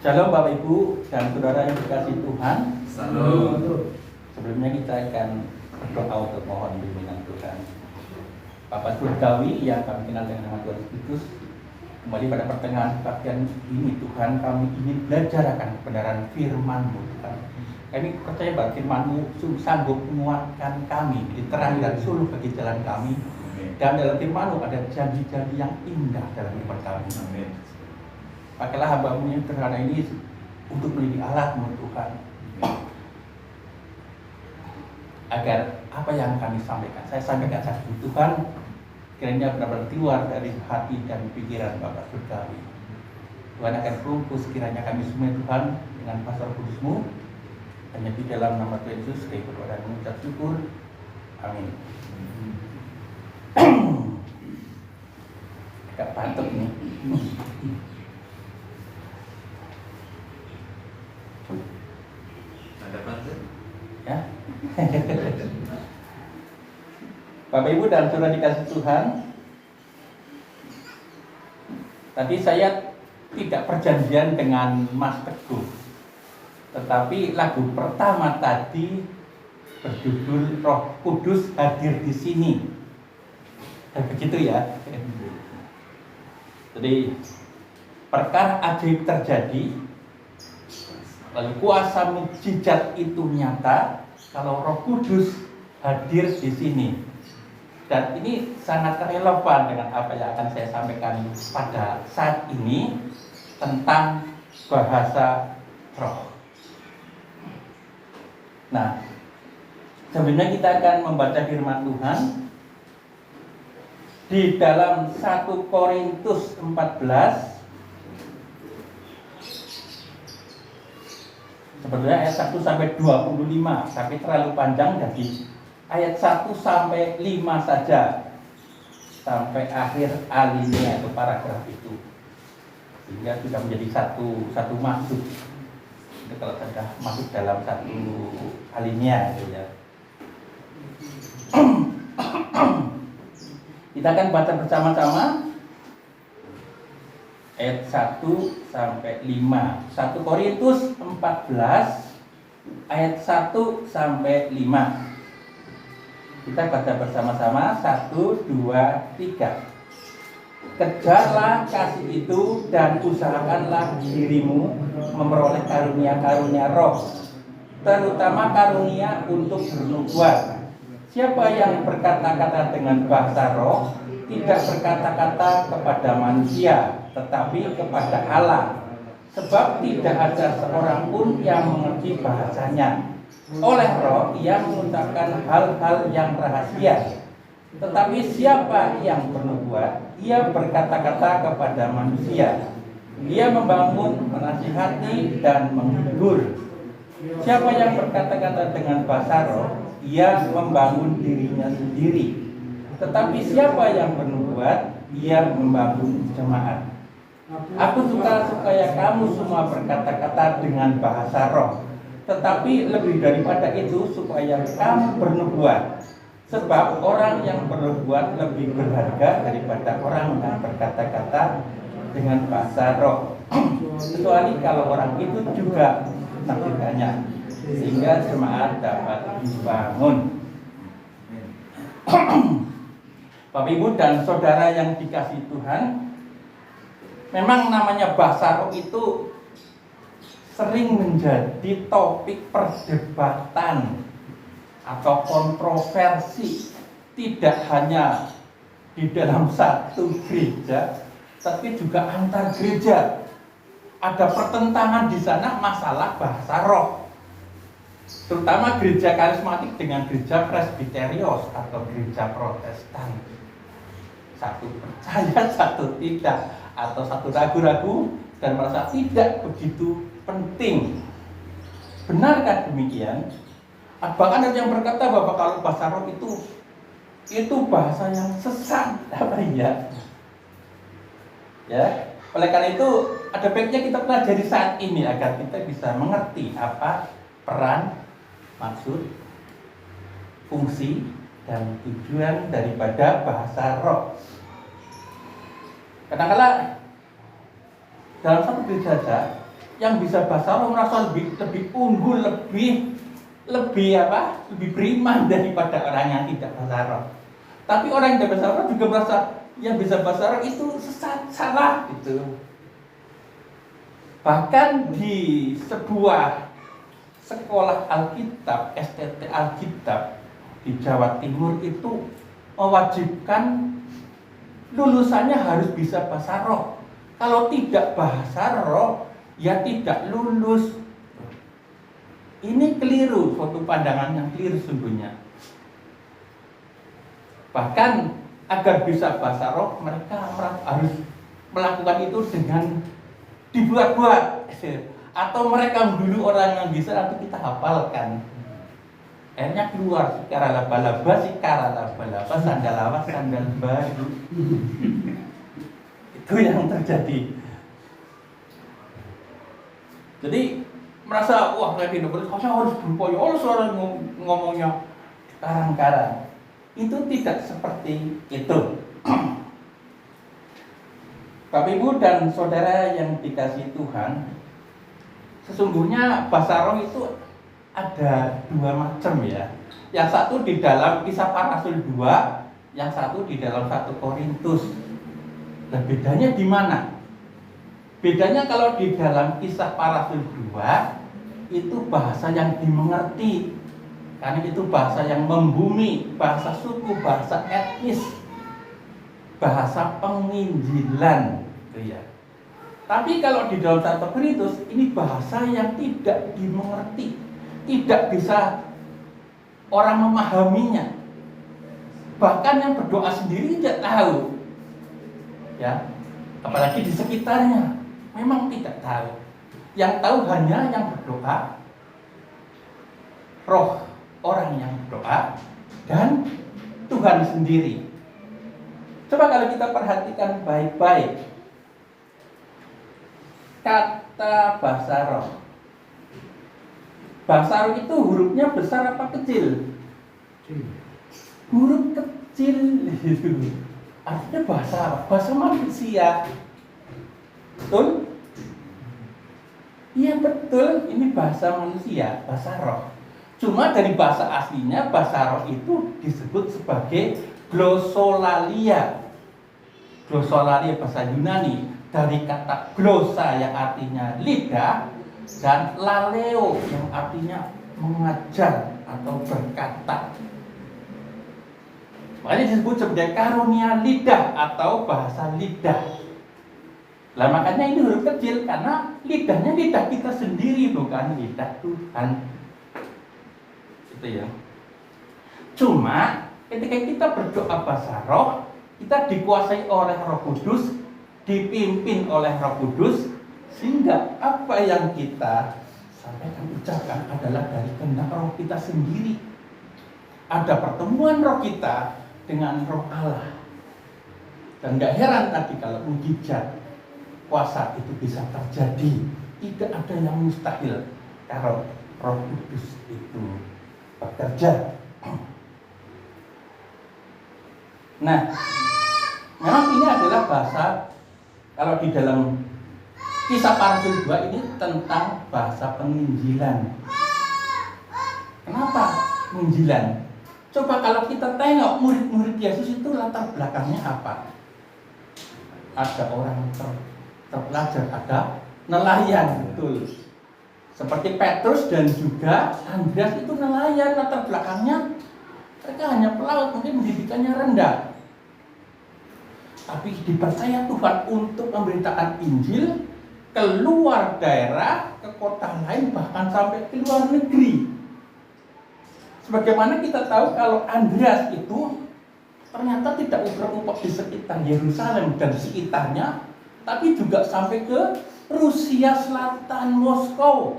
Shalom Bapak Ibu dan Saudara yang dikasihi Tuhan. Shalom. Sebelumnya kita akan berdoa untuk mohon bimbingan Tuhan. Bapak Surgawi yang kami kenal dengan nama Tuhan Yesus, kembali pada pertengahan bagian ini Tuhan, kami ingin belajar akan kebenaran firman-Mu Tuhan. Kami percaya bahwa firman-Mu sanggup menguatkan kami, diterang dan suluh bagi jalan kami. Dan dalam firman-Mu ada janji-janji yang indah dalam hidup kami. Amin. Pakailah hamba-Mu yang sederhana ini untuk menjadi alat-Mu Tuhan, agar apa yang kami sampaikan, saya sampaikan saat ini Tuhan, kiranya benar-benar keluar dari hati dan pikiran Bapak Surgawi. Tuhan akan bungkus kiranya kami semua Tuhan dengan pasal kudus-Mu. Hanya di dalam nama Tuhan Yesus kami berdoa dan mengucap syukur. Amin. Agak batuk nih. Ada pantun? Ya. Bapak Ibu dan Saudara dikasih Tuhan, tadi saya tidak perjanjian dengan Mas Teguh, tetapi lagu pertama tadi berjudul Roh Kudus hadir di sini. Begitu ya. Jadi perkara ajaib terjadi, lalu kuasa mukjizat itu nyata kalau Roh Kudus hadir di sini. Dan ini sangat relevan dengan apa yang akan saya sampaikan pada saat ini tentang bahasa roh. Nah, sebelumnya kita akan membaca firman Tuhan di dalam 1 Korintus 14 sebetulnya ayat 1 sampai 25, tapi terlalu panjang jadi ayat 1 sampai 5 saja, sampai akhir alinea atau paragraf itu, sehingga sudah menjadi satu maksud. Jadi kalau sudah masuk dalam satu alinea gitu ya. Kita akan baca bersama-sama ayat 1 sampai 5. 1 Korintus 14 ayat 1 sampai 5. Kita baca bersama-sama. 1, 2, 3. Kejarlah kasih itu dan usahakanlah dirimu memperoleh karunia-karunia roh, terutama karunia untuk bernubuat. Siapa yang berkata-kata dengan bahasa roh tidak berkata-kata kepada manusia, tetapi kepada Allah, sebab tidak ada seorang pun yang mengerti bahasanya. Oleh roh ia mengucapkan hal-hal yang rahasia. Tetapi siapa yang bernubuat, ia berkata-kata kepada manusia. Ia membangun, menasihati, dan menghibur. Siapa yang berkata-kata dengan bahasa roh, ia membangun dirinya sendiri. Tetapi siapa yang bernubuat, ia membangun jemaat. Aku suka supaya kamu semua berkata-kata dengan bahasa roh, tetapi lebih daripada itu supaya kamu bernubuat, sebab orang yang bernubuat lebih berharga daripada orang yang berkata-kata dengan bahasa roh, kecuali kalau orang itu juga menafsirkannya, sehingga jemaat dapat dibangun. Bapak Ibu dan Saudara yang dikasihi Tuhan, memang namanya bahasa roh itu sering menjadi topik perdebatan atau kontroversi, tidak hanya di dalam satu gereja, tapi juga antar gereja. Ada pertentangan di sana masalah bahasa roh, terutama gereja karismatik dengan gereja presbiterios atau gereja protestan. Satu percaya, satu tidak, atau satu ragu-ragu dan merasa tidak begitu penting. Benarkah demikian? Bahkan ada yang berkata bahwa kalau bahasa roh itu bahasa yang sesat, apa ya? Ya, oleh karena itu ada baiknya kita pelajari saat ini agar kita bisa mengerti apa peran, maksud, fungsi, dan tujuan daripada bahasa roh. Kadang-kadang dalam satu gereja saja yang bisa bahasa roh merasa lebih unggul, lebih beriman daripada orang yang tidak bahasa roh. Tapi orang yang tidak bahasa roh juga merasa yang bisa bahasa roh itu sesat, salah gitu. Bahkan di sebuah sekolah Alkitab, STT Alkitab di Jawa Timur itu mewajibkan lulusannya harus bisa bahasa roh. Kalau tidak bahasa roh, ya tidak lulus. Ini keliru, suatu pandangan yang keliru sesungguhnya. Bahkan agar bisa bahasa roh, mereka harus melakukan itu dengan dibuat-buat. Atau mereka dulu orang yang bisa, nanti kita hafalkan. Akhirnya keluar sikara laba-laba, sandal lawas, sandal baru. Itu yang terjadi. Jadi merasa wah kayak gini, saya harus berupaya, harus orang ngomongnya karang-karang. Itu tidak seperti itu. Bapak Ibu dan Saudara yang dikasihi Tuhan, sesungguhnya bahasa roh itu ada dua macam ya. Yang satu di dalam Kisah Para Rasul 2, yang satu di dalam 1 Korintus. Nah, bedanya di mana? Bedanya kalau di dalam Kisah Para Rasul 2 itu bahasa yang dimengerti. Karena itu bahasa yang membumi, bahasa suku, bahasa etnis, bahasa penginjilan, gitu ya. Tapi kalau di dalam 1 Korintus ini bahasa yang tidak dimengerti, tidak bisa orang memahaminya. Bahkan yang berdoa sendiri tidak tahu, ya. Apalagi di sekitarnya, memang tidak tahu. Yang tahu hanya yang berdoa, roh orang yang berdoa, dan Tuhan sendiri. Coba kalau kita perhatikan baik-baik kata bahasa roh. Bahasa roh itu hurufnya besar apa kecil? Huruf kecil. Artinya bahasa apa? Bahasa manusia. Betul? Iya betul, ini bahasa manusia, bahasa roh. Cuma dari bahasa aslinya, bahasa roh itu disebut sebagai glossolalia. Glossolalia bahasa Yunani, dari kata glossa yang artinya lidah, dan laleo yang artinya mengajar atau berkata. Makanya disebut sebagai karunia lidah atau bahasa lidah. Lah makanya ini huruf kecil karena lidahnya lidah kita sendiri, bukan lidah Tuhan. Ya. Cuma ketika kita berdoa bahasa roh, kita dikuasai oleh Roh Kudus, dipimpin oleh Roh Kudus, sehingga apa yang kita sampaikan, ucapkan adalah dari kehendak roh kita sendiri. Ada pertemuan roh kita dengan roh Allah. Dan gak heran tadi kalau mujizat kuasa itu bisa terjadi. Tidak ada yang mustahil kalau Roh Kudus itu bekerja. Nah, memang ini adalah bahasa, kalau di dalam Kisah Para Rasul 2 ini tentang bahasa penginjilan. Kenapa penginjilan? Coba kalau kita tengok murid-murid Yesus itu latar belakangnya apa? Ada orang terpelajar, ada nelayan, betul. Seperti Petrus dan juga Andreas itu nelayan, latar belakangnya mereka hanya pelaut, mungkin pendidikannya rendah. Tapi dipercaya Tuhan untuk memberitakan Injil keluar daerah, ke kota lain, bahkan sampai ke luar negeri. Sebagaimana kita tahu kalau Andreas itu ternyata tidak uprek-uprek di sekitar Yerusalem dan sekitarnya, tapi juga sampai ke Rusia Selatan, Moskow,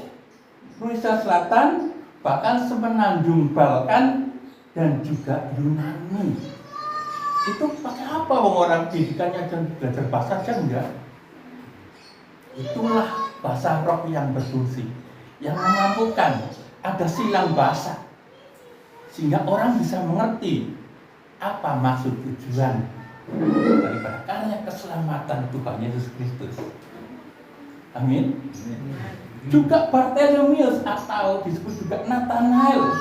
Rusia Selatan, bahkan semenanjung Balkan dan juga Yunani. Itu pakai apa orang pendidikannya dan belajar bahasa aja enggak? Itulah bahasa roh yang berfungsi, yang memampukan ada silang bahasa, sehingga orang bisa mengerti apa maksud tujuan daripada karya keselamatan Tuhan Yesus Kristus. Amin. Juga Bartolomeus atau disebut juga Nathanael,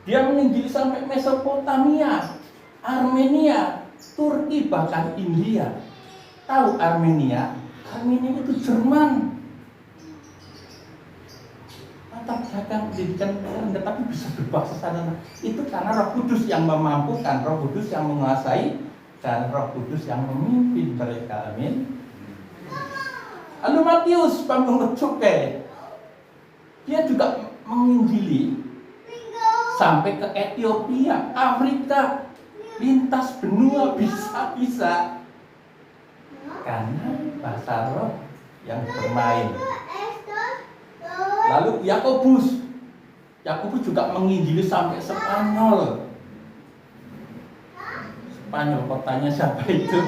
dia menginjili sampai Mesopotamia, Armenia, Turki, bahkan India. Tahu Armenia? Armenia itu Jerman. Latar belakang pendidikan rendah tapi bisa berbahasa sana. Itu karena Roh Kudus yang memampukan, Roh Kudus yang menguasai, dan Roh Kudus yang memimpin mereka. Amin. Lalu Matius panggung cukai, dia juga menginjili sampai ke Ethiopia, Afrika, lintas benua, bisa-bisa karena bahasa roh yang bermain. Lalu Yakobus juga menginjili sampai Spanyol. Kotanya siapa itu?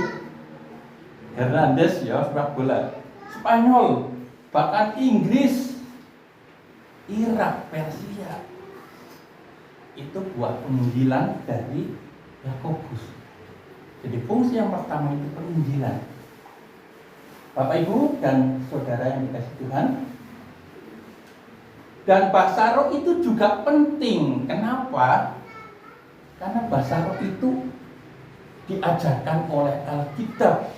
Hernandez ya, sepak bola. Spanyol, bahkan Inggris, Irak, Persia. Itu buah penginjilan dari Yakobus. Jadi fungsi yang pertama itu penginjilan. Bapak Ibu dan saudara yang dikasihi Tuhan, dan bahasa roh itu juga penting. Kenapa? Karena bahasa roh itu diajarkan oleh Alkitab,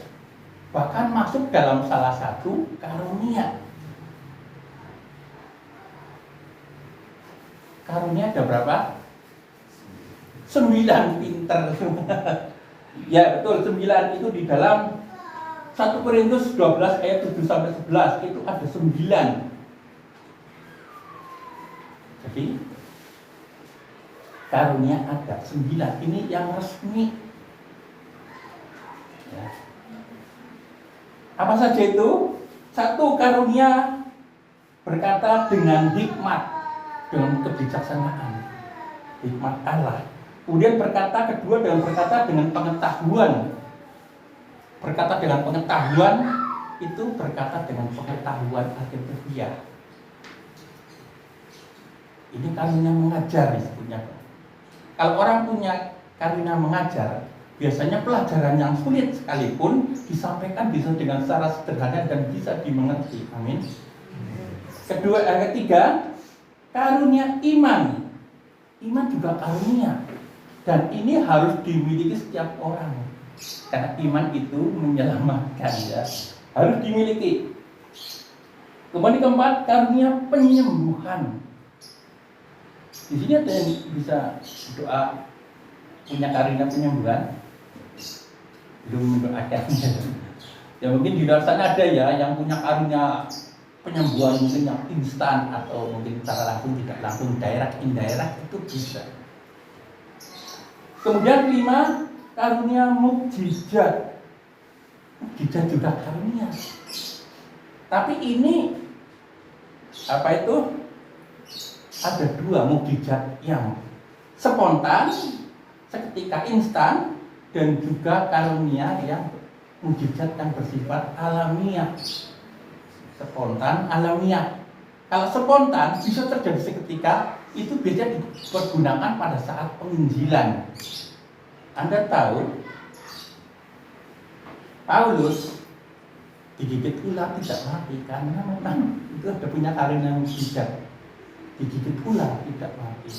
bahkan masuk dalam salah satu karunia. Karunia ada berapa? 9, pinter. Ya betul, 9 itu di dalam 1 Korintus 12 ayat 7 sampai 11 itu ada 9. Jadi karunia ada 9. Ini yang resmi. Ya. Apa saja itu? 1, karunia berkata dengan hikmat, dengan kebijaksanaan, hikmat Allah. Kemudian kedua dengan berkata dengan pengetahuan. Berkata dengan pengetahuan itu berkata dengan pengetahuan alkitab. Ini karunia mengajar disebutnya. Kalau orang punya karunia mengajar, biasanya pelajaran yang sulit sekalipun disampaikan bisa dengan secara sederhana dan bisa dimengerti. Amin. Ketiga, karunia iman. Iman juga karunia. Dan ini harus dimiliki setiap orang. Karena iman itu menyelamatkan, ya. Harus dimiliki. Kemudian keempat, karunia penyembuhan. Di sini ada yang bisa doa punya karunia penyembuhan? Belum ada. Ya mungkin di luar sana ada ya yang punya karunia penyembuhan, mungkin yang instan atau mungkin secara langsung, tidak langsung, daerah itu bisa. Kemudian 5, karunia mukjizat. Mukjizat juga karunia. Tapi ini apa itu? Ada 2 mukjizat yang spontan, seketika instan, dan juga karunia yang mukjizat yang bersifat alamiah. Spontan, alamiah. Kalau spontan bisa terjadi seketika, itu biasanya dipergunakan pada saat penginjilan. Anda tahu, Paulus digigit ular tidak mati karena memang itu ada punya karunia mukjizat. Digigit ular tidak mati.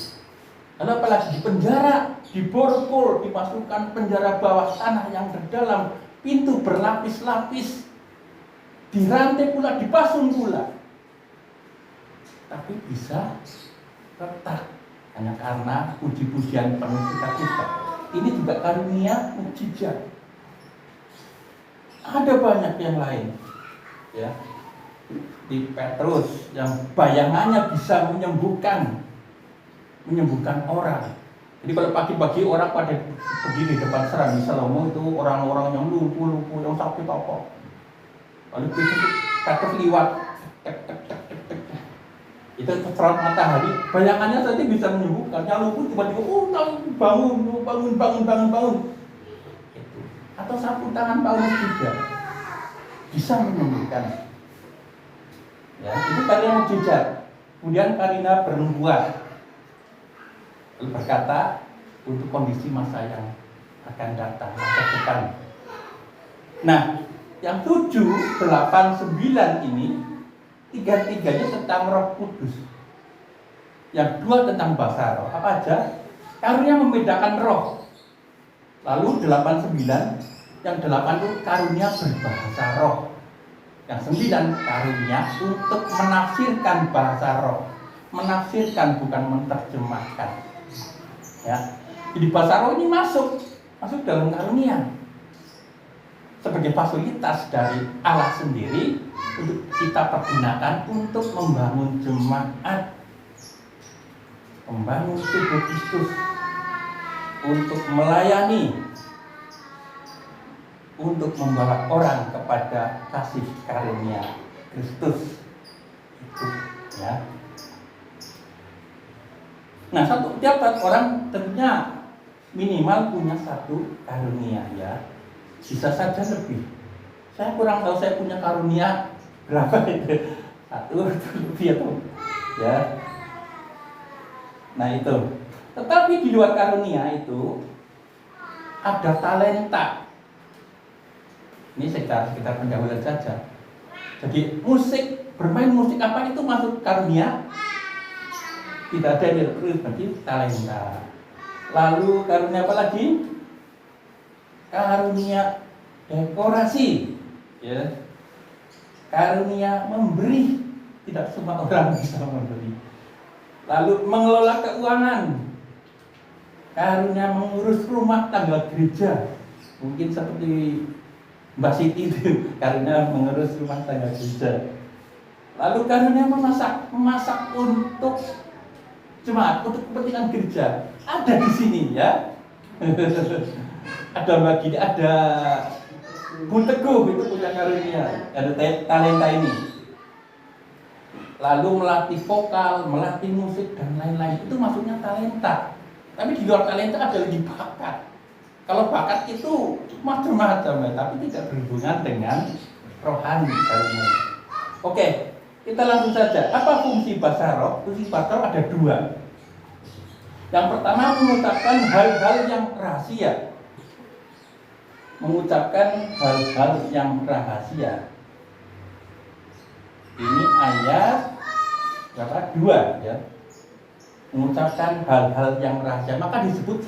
Lalu apalagi di penjara, diborgol, dimasukkan penjara bawah tanah yang terdalam, pintu berlapis-lapis, dirantai pula, dipasung pula. Tapi bisa retak hanya karena puji-pujian penuh sukacita. Ini juga karunia mukjizat. Ada banyak yang lain, ya. Di Petrus yang bayangannya bisa menyembuhkan orang. Jadi kalau pagi-pagi orang pada berdiri di depan serang di Salomo, itu orang-orang yang lumpuh, yang sakit apa. Lalu Petrus liwat, itu terang matahari, bayangannya tadi bisa menyembuhkan. Yang lumpuh tiba-tiba, bangun. Itu. Atau sapu tangan Paulus juga bisa menyembuhkan. Ya, itu karunia mukjizat. Kemudian karunia bernubuat. Lalu berkata untuk kondisi masa yang akan datang, masa depan. Nah, yang 7, 8, 9 ini tiga-tiganya tentang Roh Kudus. Yang dua tentang bahasa roh. Apa aja? Karunia membedakan roh. Lalu 89, yang 8 itu karunia berbahasa roh. Yang 9 karunia untuk menafsirkan bahasa roh. Menafsirkan bukan menerjemahkan. Ya. Jadi bahasa roh ini masuk dalam karunia. Sebagai fasilitas dari Allah sendiri untuk kita pergunakan untuk membangun jemaat, membangun tubuh Kristus, untuk melayani, untuk membawa orang kepada kasih karunia Kristus itu, ya. Nah, tiap orang tentunya minimal punya satu karunia, ya. Bisa saja lebih. Saya kurang tahu saya punya karunia berapa itu, satu lebih atau, ya. Nah itu. Tetapi di luar karunia itu ada talenta. Ini sekitar pendahuluan saja. Jadi bermain musik apa itu masuk karunia? Tidak ada berarti talenta. Lalu karunia apa lagi? Karunia dekorasi, ya. Karunia memberi. Tidak semua orang bisa memberi. Lalu mengelola keuangan, karunia mengurus rumah tangga gereja. Mungkin seperti Mbak Siti itu, karunia mengurus rumah tangga gereja. Lalu karunia memasak untuk jemaat, untuk kepentingan gereja. Ada di sini, ya. Ada Mbak Gini, ada Bu Teguh, itu punya karunia, ada talenta ini. Lalu melatih vokal, melatih musik, dan lain-lain. Itu maksudnya talenta. Tapi di luar talenta ada lagi bakat. Kalau bakat itu macam-macam, ya, tapi tidak berhubungan dengan rohani karunia. Oke, kita langsung saja. Apa fungsi bahasa roh? Fungsi bahasa roh ada dua. Yang pertama, mengucapkan hal-hal yang rahasia. Mengucapkan hal-hal yang rahasia. Ini ayat berapa? 2, ya. Mengucapkan hal-hal yang rahasia. Maka disebut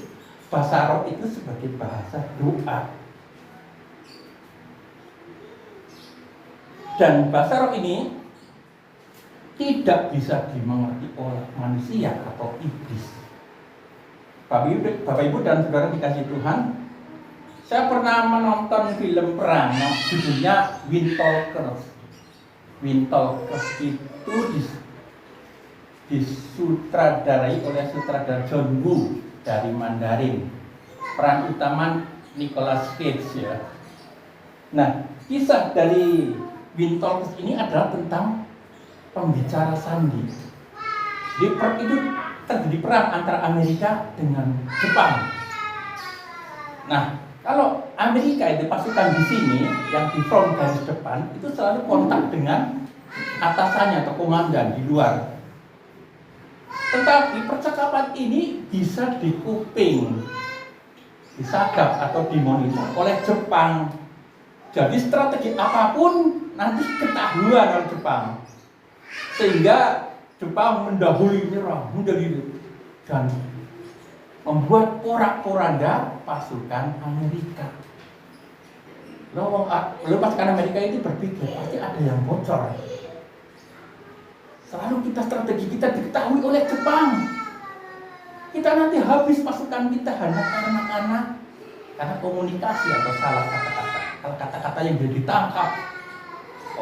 bahasa roh itu sebagai bahasa doa. Dan bahasa roh ini tidak bisa dimengerti oleh manusia atau iblis. Bapak Ibu dan saudara dikasih Tuhan, saya pernah menonton film perang yang judulnya Windtalkers. Windtalkers itu disutradarai oleh sutradara John Woo dari Mandarin. Peran utama Nicolas Cage, ya. Nah, kisah dari Windtalkers ini adalah tentang pembicara sandi. Itu terjadi perang antara Amerika dengan Jepang. Nah, kalau Amerika itu pasukan di sini yang di front garis depan itu selalu kontak dengan atasannya atau komandan di luar. Tetapi percakapan ini bisa dikuping, disagap atau dimonitor oleh Jepang. Jadi strategi apapun nanti ketahuan oleh Jepang. Sehingga Jepang mendahului nyerang, dan membuat porak-poranda pasukan Amerika. Lalu pasukan Amerika itu berpikir pasti ada yang bocor. Selalu strategi kita diketahui oleh Jepang. Kita nanti habis pasukan kita hanya karena komunikasi atau salah kata-kata. Kalau kata-kata yang sudah ditangkap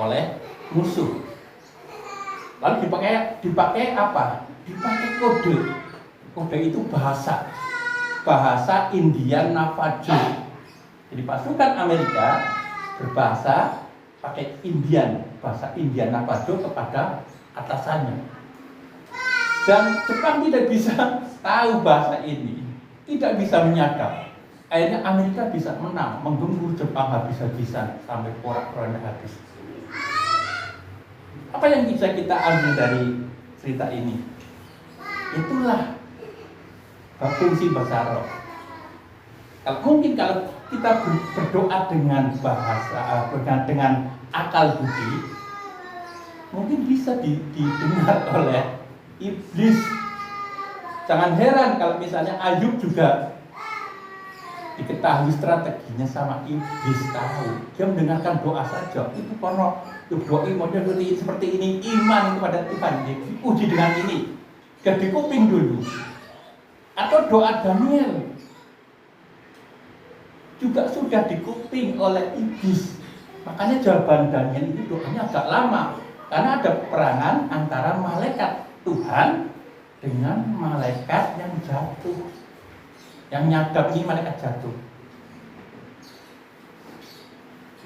oleh musuh. Lalu dipakai apa? Dipakai kode. Kode itu bahasa Indian Navajo. Jadi pasukan Amerika berbahasa pakai bahasa Indian Navajo kepada atasannya. Dan Jepang tidak bisa tahu bahasa ini, tidak bisa menyadap. Akhirnya Amerika bisa menang, menggempur Jepang habis-habisan sampai porak-poranda habis. Apa yang bisa kita ambil dari cerita ini? Itulah fungsi bahasa roh. Mungkin kalau kita berdoa dengan bahasa, dengan akal budi, mungkin bisa didengar oleh iblis. Jangan heran kalau misalnya Ayub juga diketahui strateginya sama iblis, tahu. Dia mendengarkan doa saja. Itu kono doa model seperti ini, iman kepada Tuhan diuji dengan ini. Gak di kuping dulu. Atau doa Daniel juga sudah dikuping oleh iblis. Makanya jawaban Daniel itu doanya agak lama, karena ada peperangan antara malaikat Tuhan dengan malaikat yang jatuh. Yang nyadap ini malaikat jatuh.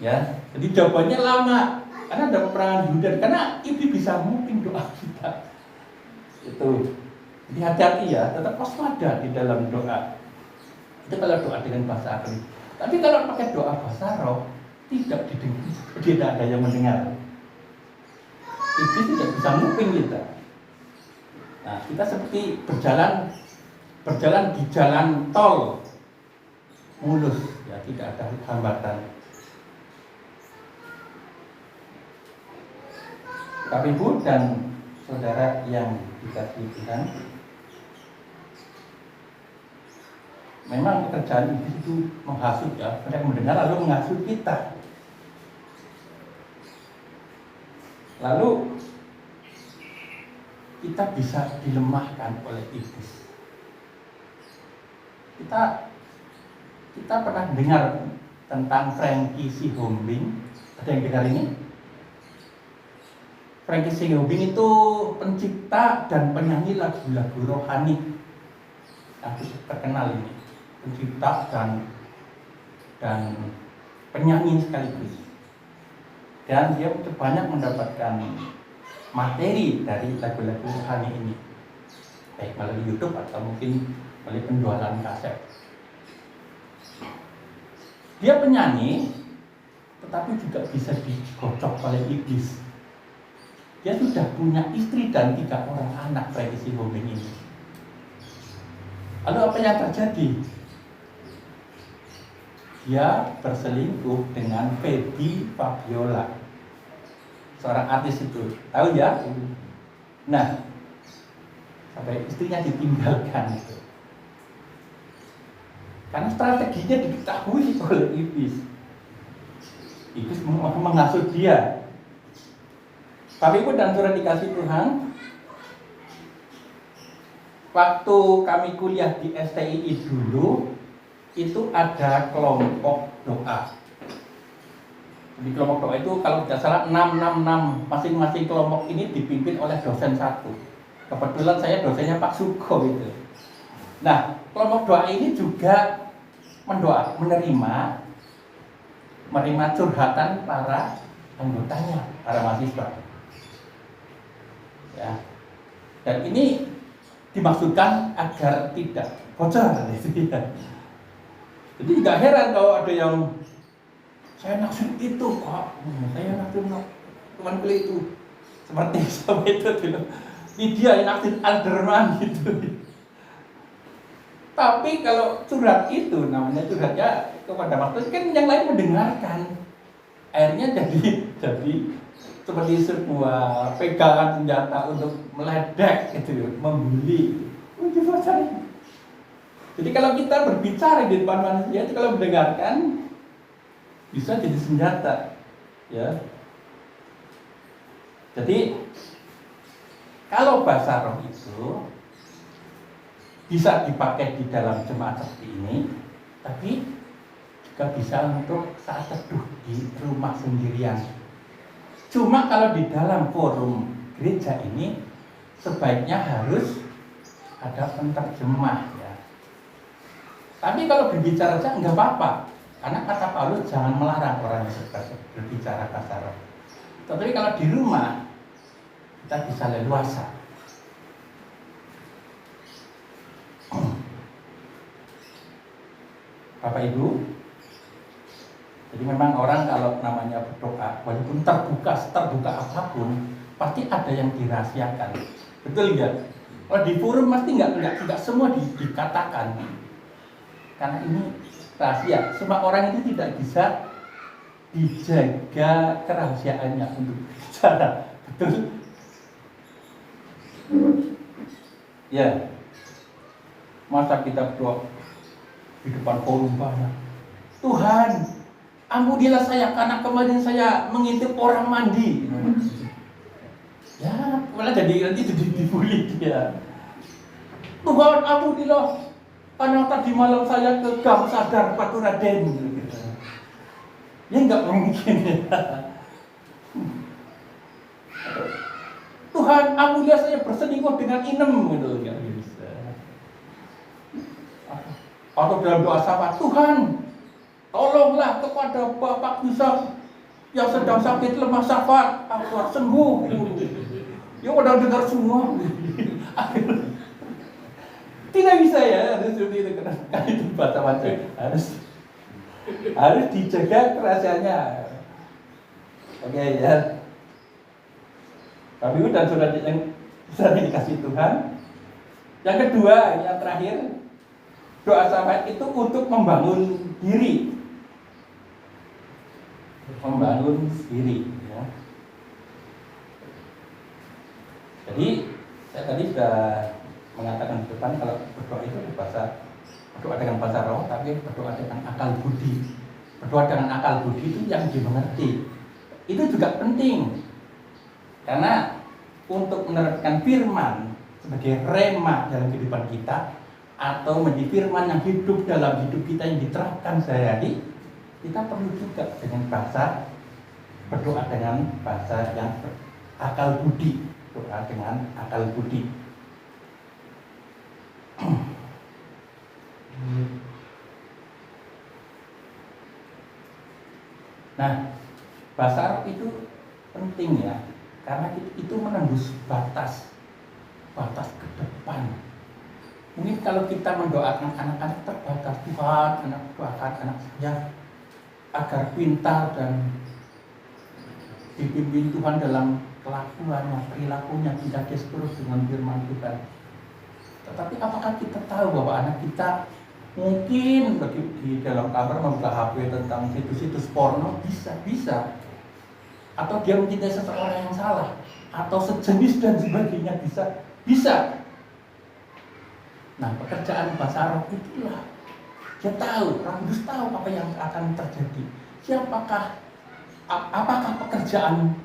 Ya, jadi jawabannya lama karena ada peperangan Yuda, karena iblis bisa mungkin doa kita. Itu. Jadi hati-hati ya, tetap waspada di dalam doa. Itu kalau doa dengan bahasa asli. Tapi kalau pakai doa bahasa roh, tidak didengar, tidak ada yang mendengar. Iblis tidak bisa mungkin kita. Nah, kita seperti berjalan di jalan tol mulus, ya, tidak ada hambatan. Bapak Ibu dan saudara yang dikasihi Tuhan, memang pekerjaan iblis itu menghasut, ya, mereka mendengar lalu menghasut kita. Lalu kita bisa dilemahkan oleh iblis. Kita pernah dengar tentang Frankie Sihombing. Ada yang dengar ini? Frankie Sihombing itu pencipta dan penyanyi lagu-lagu rohani yang terkenal ini. Pencipta dan penyanyi sekaligus. Dan dia banyak mendapatkan materi dari lagu-lagu rohani ini, baik melalui YouTube atau mungkin melalui penjualan kaset. Dia penyanyi, tetapi juga bisa digocok oleh iblis. Dia sudah punya istri dan 3 orang anak, Frankie Sihombing ini. Lalu apa yang terjadi? Dia berselingkuh dengan Feby Fabiola, seorang artis itu, tahu ya? Nah, sampai istrinya ditinggalkan itu. Karena strateginya diketahui oleh iblis. Iblis menghasut dia. Bapak Ibu dan saudara dikasih Tuhan, waktu kami kuliah di STII dulu, itu ada kelompok doa. Di kelompok doa itu kalau tidak salah 666, masing-masing kelompok ini dipimpin oleh dosen satu. Kebetulan saya dosennya Pak Suko itu. Nah, kelompok doa ini juga menerima curhatan para anggotanya, para mahasiswa. Ya. Dan ini dimaksudkan agar tidak bocor. Jadi tidak heran kalau ada yang saya naksir itu kok, saya naksir teman kuliah itu, seperti itu dulu. Ini dia yang naksir Alderman gitu. Tapi kalau curhat itu, namanya curhatnya kepada waktu kan yang lain mendengarkan, akhirnya jadi seperti sebuah pegangan senjata untuk meledek gitu, membuli. Jadi kalau kita berbicara di depan manusia itu, kalau mendengarkan bisa jadi senjata, ya. Jadi kalau bahasa roh itu bisa dipakai di dalam jemaat seperti ini, tapi juga bisa untuk saat teduh di rumah sendirian. Cuma kalau di dalam forum gereja ini sebaiknya harus ada penterjemah, ya. Tapi kalau berbicara saja enggak apa-apa, karena kata Paulus jangan melarang orang yang berbicara bahasa roh. Tapi kalau di rumah kita bisa leluasa. Bapak Ibu, jadi memang orang kalau namanya berdoa, walaupun terbuka apapun, pasti ada yang dirahasiakan. Betul ya? Kalau di forum pasti enggak semua dikatakan. Karena ini rahasia, semua orang itu tidak bisa dijaga kerahasiaannya untuk bicara. Betul? Ya. Masa kita berdoa di depan forum banyak. Tuhan, ampunilah saya karena kemarin saya mengintip orang mandi. Ya, malah jadi nanti dibully dia. Tuhan, ampunilah karena tadi malam saya ke Gang Sadar Paturaden. Ya enggak mungkin ya. Tuhan, ampunilah saya berselingkuh dengan Inem gitu, enggak bisa. Atau dalam doa syafaat, Tuhan, tolonglah kepada Bapak Yusuf yang sedang sakit lemah syafaat, agar sembuh. Ya udah dengar semua. Tidak bisa ya, harus seperti itu karena itu baca-baca harus dijaga kerahasiaannya. Oke ya. Bapak Ibu dan saudara yang sudah dikasih Tuhan. Yang kedua, yang terakhir, doa syafaat itu untuk membangun diri. Membangun diri ya. Jadi saya tadi sudah mengatakan di depan kalau berdoa itu berdoa dengan bahasa roh, tapi berdoa dengan akal budi. Berdoa dengan akal budi itu yang dimengerti. Itu juga penting. Karena untuk menerapkan firman sebagai rema dalam kehidupan kita atau menjadi firman yang hidup dalam hidup kita yang diterapkan sehari-hari, kita perlu juga dengan bahasa berdoa dengan bahasa yang akal budi, doa dengan akal budi. Nah, bahasa roh itu penting ya, karena itu menembus batas ke depan. Mungkin kalau kita mendoakan anak-anak terbatas, Tuhan, doakan anak saya agar pintar dan dipimpin Tuhan dalam kelakuannya, perilakunya, tidak terus dengan firman Tuhan. Tetapi apakah kita tahu bahwa anak kita mungkin di dalam kamar membuka HP tentang situs-situs porno, bisa. Atau dia mencintai seseorang yang salah, atau sejenis dan sebagainya, bisa. Nah, pekerjaan bahasa roh itulah dia tahu, Roh Kudus tahu apa yang akan terjadi. Apakah pekerjaan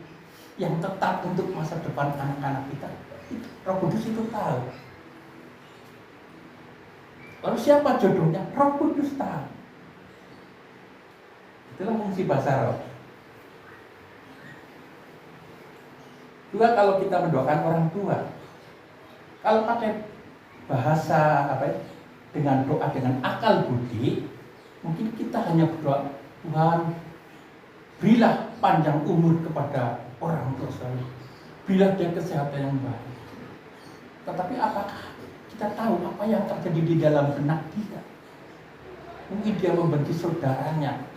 yang tetap untuk masa depan anak-anak kita? Roh Kudus itu tahu. Lalu siapa jodohnya? Roh Kudus tahu. Itulah fungsi bahasa roh. Juga kalau kita mendoakan orang tua, kalau pakai bahasa dengan doa dengan akal budi, mungkin kita hanya berdoa, Tuhan, berilah panjang umur kepada orang tua saya, berilah dia kesehatan yang baik. Tetapi apakah kita tahu apa yang terjadi di dalam benak dia? Mungkin dia membenci saudaranya.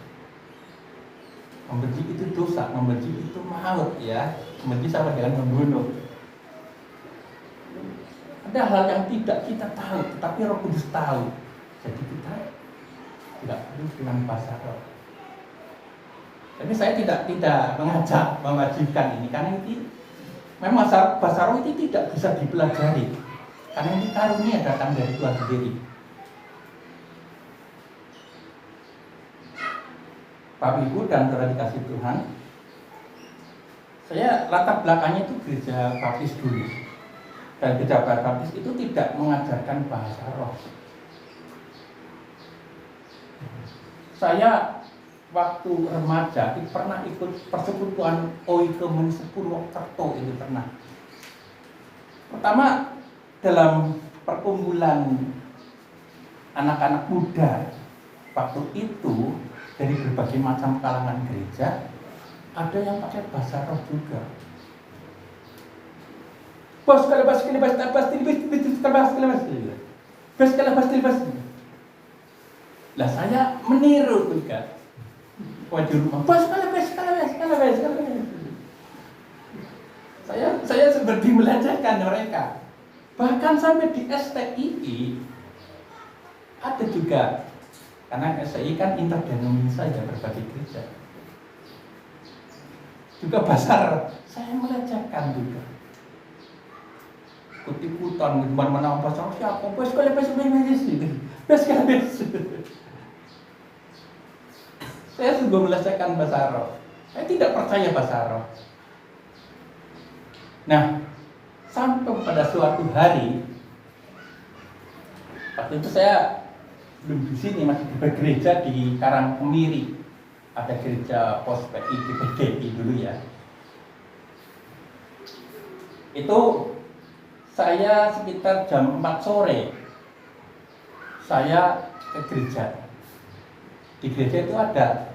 Membenci itu dosa, membenci itu maut ya. Membenci sama dengan membunuh. Ada hal yang tidak kita tahu, tetapi Roh Kudus tahu. Jadi kita tidak perlu dengan bahasa roh. Tapi saya tidak mengajak mewajibkan ini, karena ini memang bahasa roh itu tidak bisa dipelajari, karena ini karunia datang dari Tuhan sendiri. Bapak Ibu dan saudara dikasih Tuhan, saya latar belakangnya itu gereja baptis dulu. Dan gereja baptis itu tidak mengajarkan bahasa roh. Saya waktu remaja pernah ikut persekutuan Oikomen Purwokerto itu pernah. Pertama dalam perkumpulan anak-anak muda waktu itu dari berbagai macam kalangan gereja, ada yang pakai bahasa roh juga. Lah saya meniru juga. Wajib rumah. Saya seperti melecehkan mereka. Bahkan sampai di STII ada juga, karena STII kan interdenominasi saja berbagai gereja. Juga bahasa saya melecehkan. menyelesaikan juga. Ikut-ikutan di mana-mana bahasa Arab siapa? Bos kalau bahasa Inggris gitu. Bos kalau saya sudah menyelesaikan bahasa Arab. Saya tidak percaya bahasa Arab. Nah, sampai pada suatu hari, waktu itu saya belum di sini, masih bergereja di Karangkemiri. Ada gereja pos PDI dulu ya. Itu saya sekitar jam 4 sore saya ke gereja. Di gereja itu ada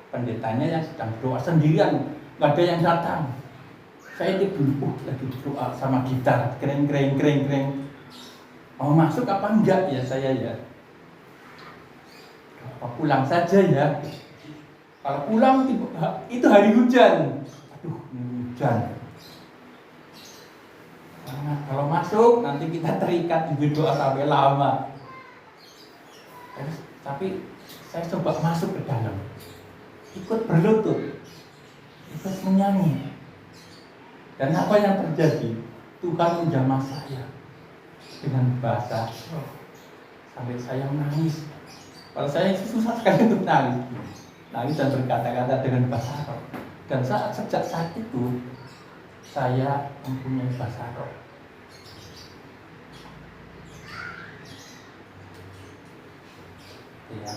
pendetanya yang sedang berdoa sendirian, nggak ada yang datang. Saya tidur, lagi berdoa sama gitar, kering. Mau masuk apa enggak ya saya ya? Apa pulang saja ya? Kalau pulang itu hari hujan. Aduh, ini hujan. Nah, kalau masuk nanti kita terikat di doa sampai lama. Tapi saya coba masuk ke dalam, ikut berlutut, ikut menyanyi. Dan apa yang terjadi? Tuhan menjamah saya dengan bahasa roh sampai saya menangis. Kalau saya susah sekali untuk nangis dan berkata-kata dengan bahasa roh. Dan sejak saat itu saya mempunyai bahasa roh. Ya.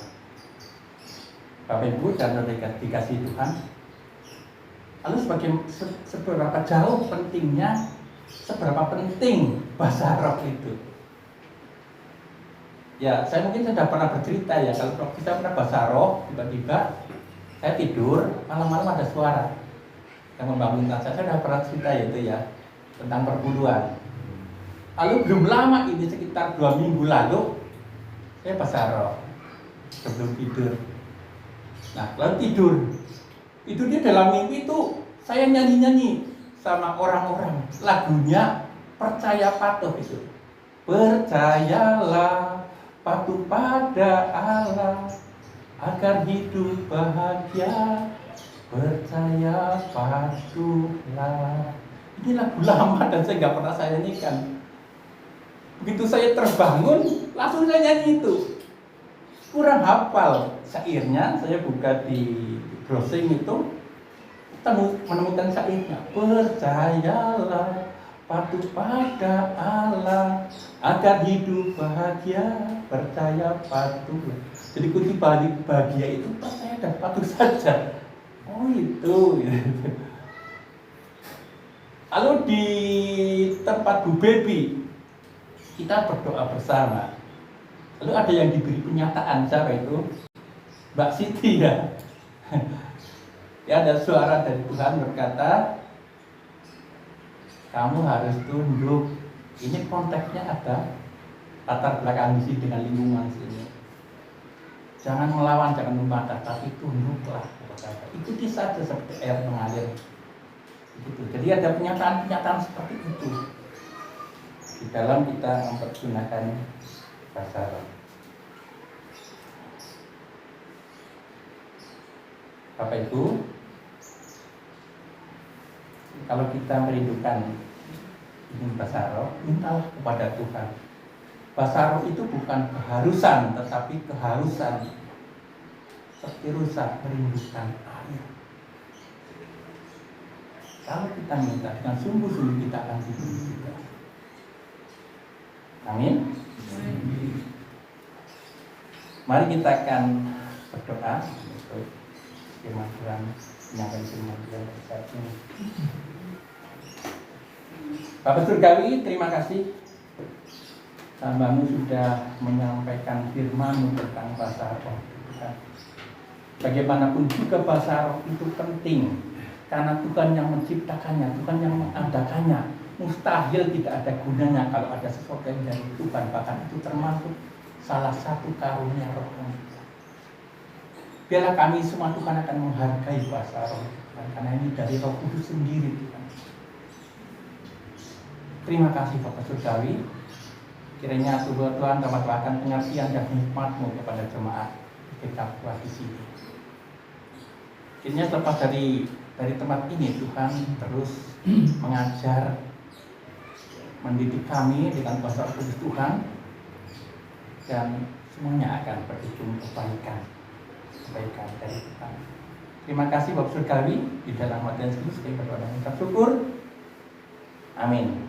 Bapak Ibu dan saudara dikasih Tuhan. Lalu seberapa jauh pentingnya, seberapa penting bahasa roh itu? Ya, saya mungkin sudah pernah bercerita ya, kalau kita pernah bahasa roh, tiba-tiba saya tidur, malam-malam ada suara yang membangunkan saya sudah pernah cerita itu ya, tentang perburuan. Lalu belum lama ini, sekitar 2 minggu lalu, saya bahasa roh sebelum tidur. Nah, lalu tidur dia dalam mimpi itu saya nyanyi-nyanyi sama orang-orang, lagunya Percaya Patuh itu. Percayalah, patuh pada Allah agar hidup bahagia. Percaya patuhlah. Ini lagu lama dan saya nggak pernah saya nyanyikan. Begitu saya terbangun, langsung saya nyanyi itu. Kurang hafal syairnya, saya buka di browsing itu, menemukan syairnya. Percayalah, patuh pada Allah agar hidup bahagia. Percaya patuh. Jadi kunci bahagia itu percaya dan patuh saja. Oh itu. Lalu di tempat Bu Baby kita berdoa bersama. Lalu ada yang diberi penyataan, siapa itu? Mbak Siti ya. Ya, ada suara dari Tuhan berkata, kamu harus tunduk. Ini konteksnya ada latar belakang di sini dengan lingkungan sini. Jangan melawan, jangan membantah, tapi tunduklah. Ikuti saja seperti air mengalir. Gitu. Jadi ada pernyataan-pernyataan seperti itu di dalam kita mempergunakan bahasa roh. Bapak Ibu, kalau kita merindukan ingin bahasa roh, mintalah kepada Tuhan. Bahasa roh itu bukan keharusan, tetapi keharusan. Seperti rusa merindukan air. Kalau kita minta dengan sungguh-sungguh, kita akan diberi juga. Amin. Mari kita akan berdoa untuk firman Tuhan, menyampaikan firman Tuhan saat ini. Bapak Surgawi, terima kasih hamba-Mu sudah menyampaikan firman-Mu tentang bahasa roh. Bagaimanapun juga bahasa roh itu penting, karena Tuhan yang menciptakannya, Tuhan yang mengadakannya. Mustahil tidak ada gunanya kalau ada sesuatu yang dari Tuhan. Bahkan itu termasuk salah satu karunia roh kita. Biarlah kami semua, Tuhan, akan menghargai bahasa roh, karena ini dari Roh Kudus sendiri, Tuhan. Terima kasih Bapak Surgawi. Kiranya Tuhan dapat melakukan pengertian dan hikmat-Mu kepada jemaat kita buat di sini. Kiranya selepas dari dari tempat ini Tuhan terus mengajar, mendidik kami dengan kuasa Roh Kudus Tuhan, dan semuanya akan berujung kebaikan dari Tuhan. Terima kasih Bapak Surgawi, di dalam nama Tuhan Yesus kami berdoa dan mengucap syukur. Amin.